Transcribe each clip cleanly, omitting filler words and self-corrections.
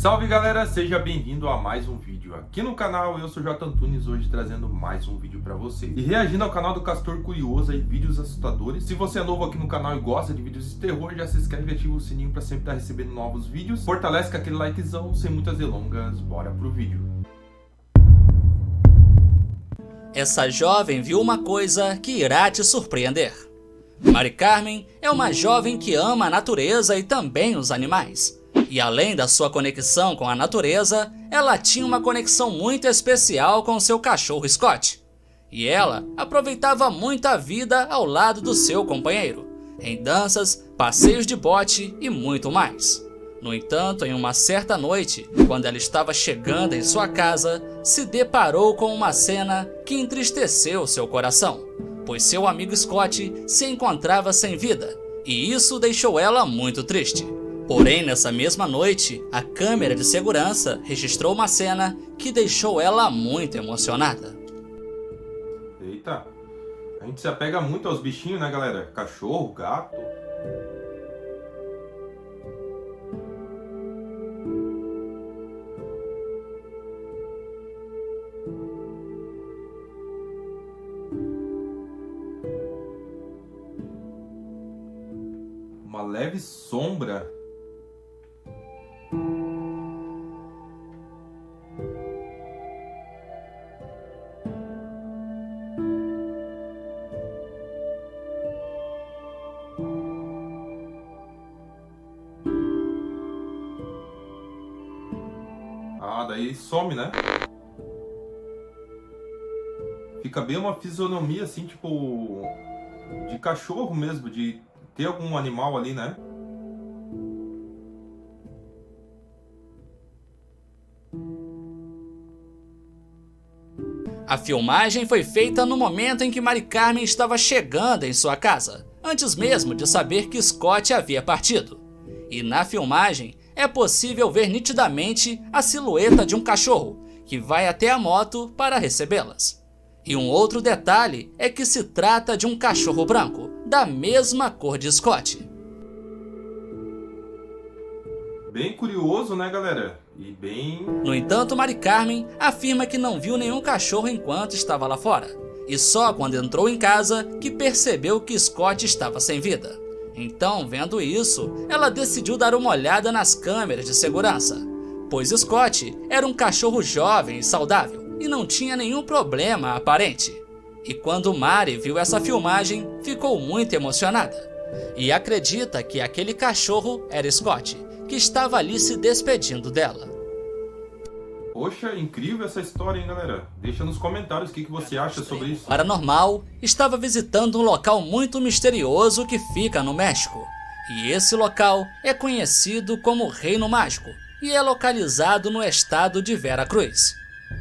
Salve galera, seja bem-vindo a mais um vídeo aqui no canal. Eu sou J Antunes, hoje trazendo mais um vídeo pra vocês. E reagindo ao canal do Castor Curioso aí, vídeos assustadores. Se você é novo aqui no canal e gosta de vídeos de terror, já se inscreve e ativa o sininho pra sempre estar recebendo novos vídeos. Fortalece com aquele likezão, sem muitas delongas, bora pro vídeo. Essa jovem viu uma coisa que irá te surpreender. Mari Carmen é uma jovem que ama a natureza e também os animais. E além da sua conexão com a natureza, ela tinha uma conexão muito especial com seu cachorro Scott. E ela aproveitava muito a vida ao lado do seu companheiro, em danças, passeios de bote e muito mais. No entanto, em uma certa noite, quando ela estava chegando em sua casa, se deparou com uma cena que entristeceu seu coração, pois seu amigo Scott se encontrava sem vida, e isso deixou ela muito triste. Porém, nessa mesma noite, a câmera de segurança registrou uma cena que deixou ela muito emocionada. Eita, a gente se apega muito aos bichinhos, né galera? Cachorro, gato. Uma leve sombra. Ah, daí some, né? Fica bem uma fisionomia assim, tipo, de cachorro mesmo, de ter algum animal ali, né? A filmagem foi feita no momento em que Mari Carmen estava chegando em sua casa, antes mesmo de saber que Scott havia partido. E na filmagem é possível ver nitidamente a silhueta de um cachorro, que vai até a moto para recebê-las. E um outro detalhe é que se trata de um cachorro branco, da mesma cor de Scott. Bem curioso, né galera? E bem... No entanto, Mari Carmen afirma que não viu nenhum cachorro enquanto estava lá fora, e só quando entrou em casa que percebeu que Scott estava sem vida. Então, vendo isso, ela decidiu dar uma olhada nas câmeras de segurança, pois Scott era um cachorro jovem e saudável e não tinha nenhum problema aparente. E quando Mari viu essa filmagem, ficou muito emocionada e acredita que aquele cachorro era Scott, que estava ali se despedindo dela. Poxa, incrível essa história, hein, galera? Deixa nos comentários o que você acha sobre isso. Paranormal estava visitando um local muito misterioso que fica no México. E esse local é conhecido como Reino Mágico e é localizado no estado de Veracruz.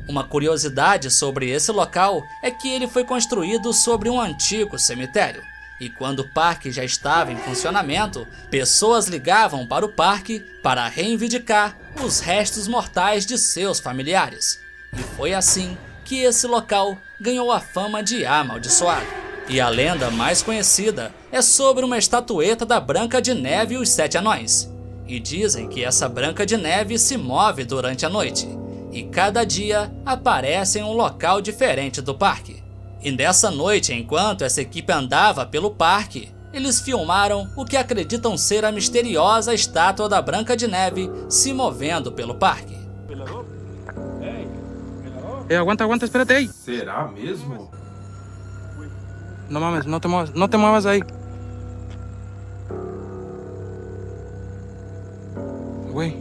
Uma curiosidade sobre esse local é que ele foi construído sobre um antigo cemitério. E quando o parque já estava em funcionamento, pessoas ligavam para o parque para reivindicar os restos mortais de seus familiares. E foi assim que esse local ganhou a fama de amaldiçoado. E a lenda mais conhecida é sobre uma estatueta da Branca de Neve e os Sete Anões. E dizem que essa Branca de Neve se move durante a noite, e cada dia aparece em um local diferente do parque. E nessa noite, enquanto essa equipe andava pelo parque, eles filmaram o que acreditam ser a misteriosa estátua da Branca de Neve se movendo pelo parque. Aguanta, espérate ahí. Será mesmo? No mames, no te muevas ahí. Güey.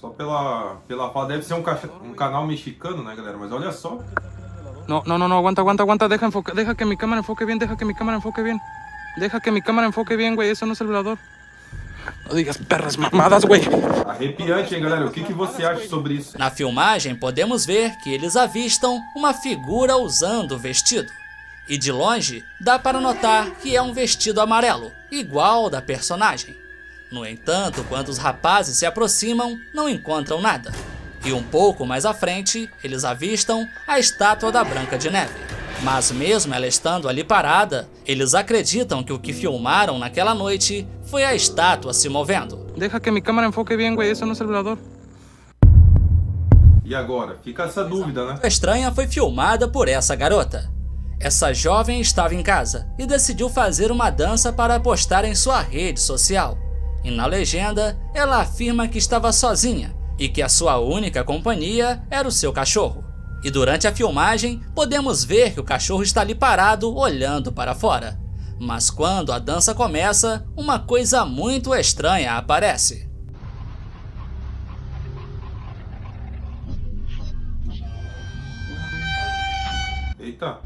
Só pela fala, deve ser um canal mexicano, né galera? Mas olha só. No, aguanta, deja que mi cámara enfoque bien, Deja que mi cámara enfoque bien, güey, eso no es el velador. No digas perras mamadas, güey. Arrepiante, hein, galera? O que você acha sobre isso? Na filmagem, podemos ver que eles avistam uma figura usando o vestido. E de longe, dá para notar que é um vestido amarelo, igual ao da personagem. No entanto, quando os rapazes se aproximam, não encontram nada. E um pouco mais à frente, eles avistam a estátua da Branca de Neve. Mas mesmo ela estando ali parada, eles acreditam que o que filmaram naquela noite foi a estátua se movendo. Deja que mi cámara enfoque bien, güey. Eso no es el velador. E agora? Fica essa dúvida, né? A estranha foi filmada por essa garota. Essa jovem estava em casa e decidiu fazer uma dança para postar em sua rede social. E na legenda, ela afirma que estava sozinha e que a sua única companhia era o seu cachorro. E durante a filmagem, podemos ver que o cachorro está ali parado, olhando para fora. Mas quando a dança começa, uma coisa muito estranha aparece. Eita.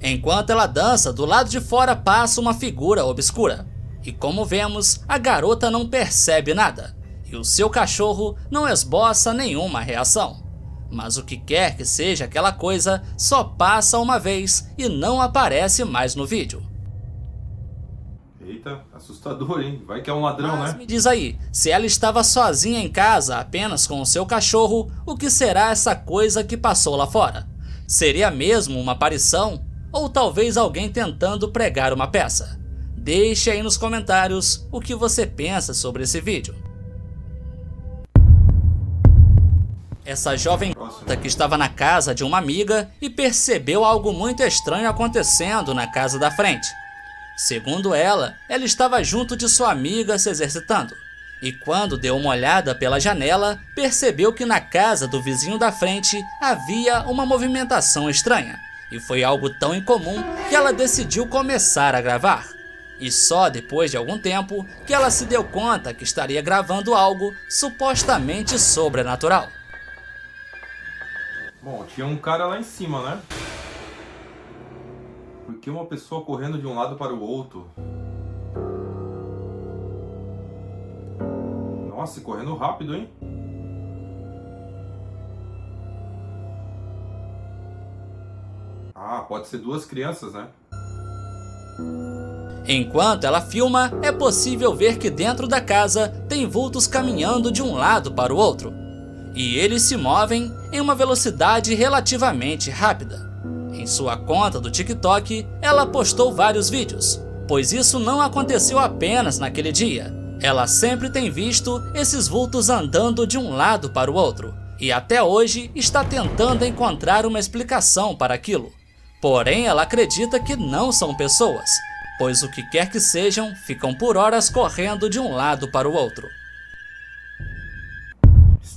Enquanto ela dança, do lado de fora passa uma figura obscura. E como vemos, a garota não percebe nada. E o seu cachorro não esboça nenhuma reação. Mas o que quer que seja aquela coisa só passa uma vez e não aparece mais no vídeo. Eita, assustador, hein? Vai que é um ladrão, Mas né? me diz aí, se ela estava sozinha em casa apenas com o seu cachorro, o que será essa coisa que passou lá fora? Seria mesmo uma aparição? Ou talvez alguém tentando pregar uma peça? Deixe aí nos comentários o que você pensa sobre esse vídeo. Essa jovem que estava na casa de uma amiga e percebeu algo muito estranho acontecendo na casa da frente. Segundo ela estava junto de sua amiga se exercitando. E quando deu uma olhada pela janela, percebeu que na casa do vizinho da frente havia uma movimentação estranha. E foi algo tão incomum que ela decidiu começar a gravar. E só depois de algum tempo que ela se deu conta que estaria gravando algo supostamente sobrenatural. Bom, tinha um cara lá em cima, né? Por que uma pessoa correndo de um lado para o outro? Nossa, e correndo rápido, hein? Ah, pode ser duas crianças, né? Enquanto ela filma, é possível ver que dentro da casa tem vultos caminhando de um lado para o outro. E eles se movem em uma velocidade relativamente rápida. Em sua conta do TikTok, ela postou vários vídeos, pois isso não aconteceu apenas naquele dia. Ela sempre tem visto esses vultos andando de um lado para o outro, e até hoje está tentando encontrar uma explicação para aquilo. Porém, ela acredita que não são pessoas, pois o que quer que sejam, ficam por horas correndo de um lado para o outro.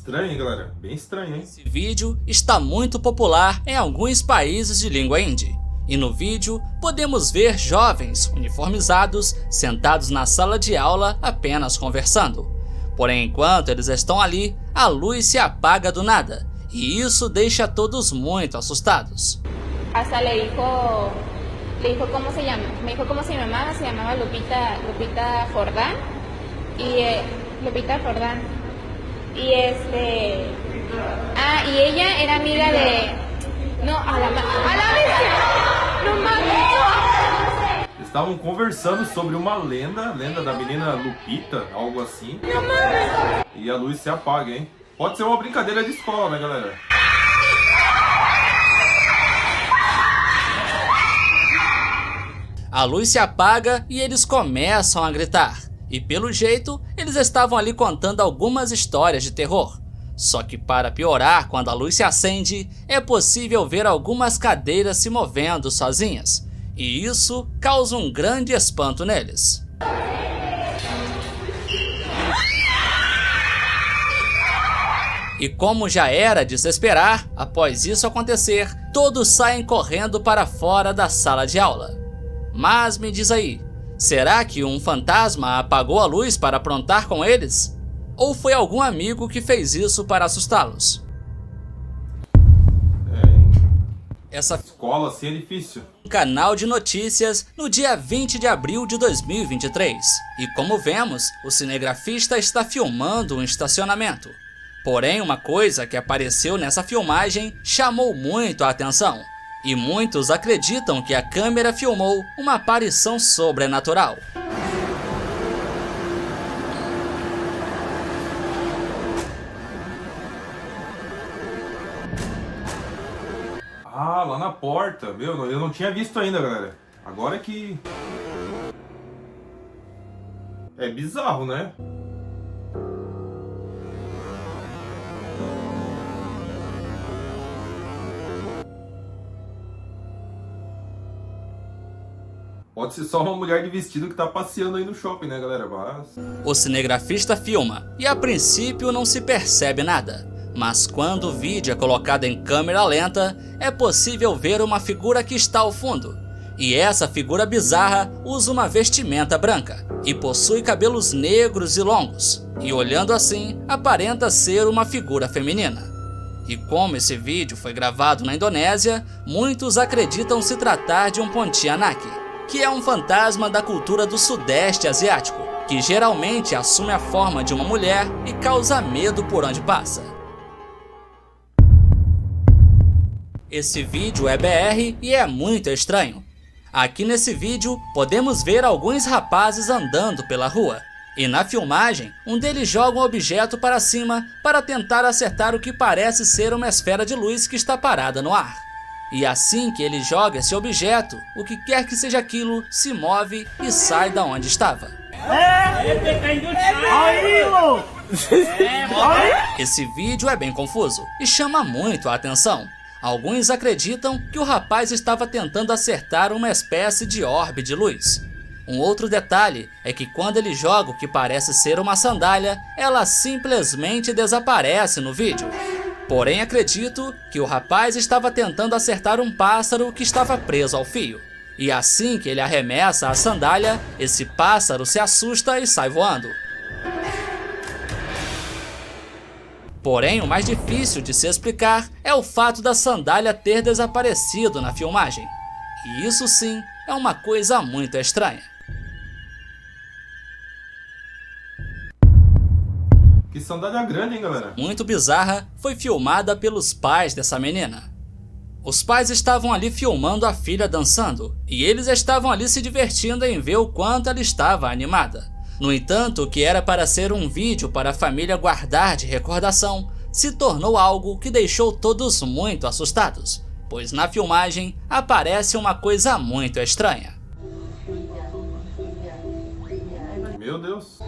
Estranho, hein, galera? Bem estranho, hein? Esse vídeo está muito popular em alguns países de língua hindi. E no vídeo, podemos ver jovens uniformizados sentados na sala de aula apenas conversando. Porém, enquanto eles estão ali, a luz se apaga do nada. E isso deixa todos muito assustados. Hasta le dijo cómo se llama, me dijo cómo se llamaba Lupita Jordán Lupita Jordán y y ella era amiga de a la vez no mames. Estavam conversando sobre uma lenda da menina Lupita, algo assim. E a luz se apaga, hein? Pode ser uma brincadeira de escola, né, galera? A luz se apaga e eles começam a gritar. E pelo jeito, eles estavam ali contando algumas histórias de terror. Só que para piorar, quando a luz se acende, é possível ver algumas cadeiras se movendo sozinhas. E isso causa um grande espanto neles. E como já era de se esperar, após isso acontecer, todos saem correndo para fora da sala de aula. Mas me diz aí, será que um fantasma apagou a luz para aprontar com eles? Ou foi algum amigo que fez isso para assustá-los? Essa escola assim é difícil. Um canal de notícias no dia 20 de abril de 2023. E como vemos, o cinegrafista está filmando um estacionamento. Porém, uma coisa que apareceu nessa filmagem chamou muito a atenção. E muitos acreditam que a câmera filmou uma aparição sobrenatural. Ah, lá na porta. Meu, eu não tinha visto ainda, galera. Agora que... é bizarro, né? Pode ser só uma mulher de vestido que tá passeando aí no shopping, né, galera? Mas... o cinegrafista filma e a princípio não se percebe nada, mas quando o vídeo é colocado em câmera lenta, é possível ver uma figura que está ao fundo. E essa figura bizarra usa uma vestimenta branca e possui cabelos negros e longos, e olhando assim, aparenta ser uma figura feminina. E como esse vídeo foi gravado na Indonésia, muitos acreditam se tratar de um Pontianak, que é um fantasma da cultura do Sudeste Asiático, que geralmente assume a forma de uma mulher e causa medo por onde passa. Esse vídeo é BR e é muito estranho. Aqui nesse vídeo podemos ver alguns rapazes andando pela rua, e na filmagem um deles joga um objeto para cima para tentar acertar o que parece ser uma esfera de luz que está parada no ar. E assim que ele joga esse objeto, o que quer que seja aquilo se move e sai da onde estava. Esse vídeo é bem confuso e chama muito a atenção. Alguns acreditam que o rapaz estava tentando acertar uma espécie de orbe de luz. Um outro detalhe é que quando ele joga o que parece ser uma sandália, ela simplesmente desaparece no vídeo. Porém, acredito que o rapaz estava tentando acertar um pássaro que estava preso ao fio. E assim que ele arremessa a sandália, esse pássaro se assusta e sai voando. Porém, o mais difícil de se explicar é o fato da sandália ter desaparecido na filmagem. E isso sim é uma coisa muito estranha. Que sandália grande, hein, galera? Muito bizarra, foi filmada pelos pais dessa menina. Os pais estavam ali filmando a filha dançando, e eles estavam ali se divertindo em ver o quanto ela estava animada. No entanto, o que era para ser um vídeo para a família guardar de recordação, se tornou algo que deixou todos muito assustados, pois na filmagem aparece uma coisa muito estranha. Meu Deus.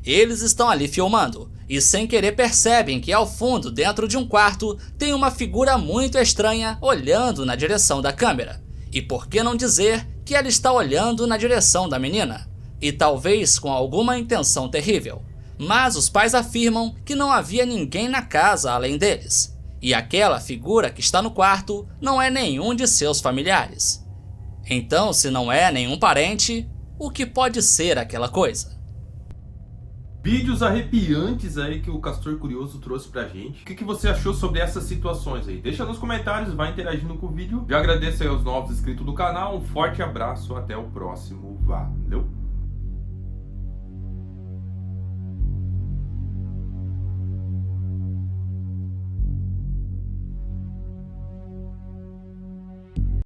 Eles estão ali filmando e sem querer percebem que ao fundo, dentro de um quarto, tem uma figura muito estranha olhando na direção da câmera. E por que não dizer que ela está olhando na direção da menina? E talvez com alguma intenção terrível. Mas os pais afirmam que não havia ninguém na casa além deles. E aquela figura que está no quarto não é nenhum de seus familiares. Então, se não é nenhum parente, o que pode ser aquela coisa? Vídeos arrepiantes aí que o Castor Curioso trouxe pra gente. O que você achou sobre essas situações aí? Deixa nos comentários, vai interagindo com o vídeo. Já agradeço aí aos novos inscritos do canal. Um forte abraço, até o próximo. Valeu!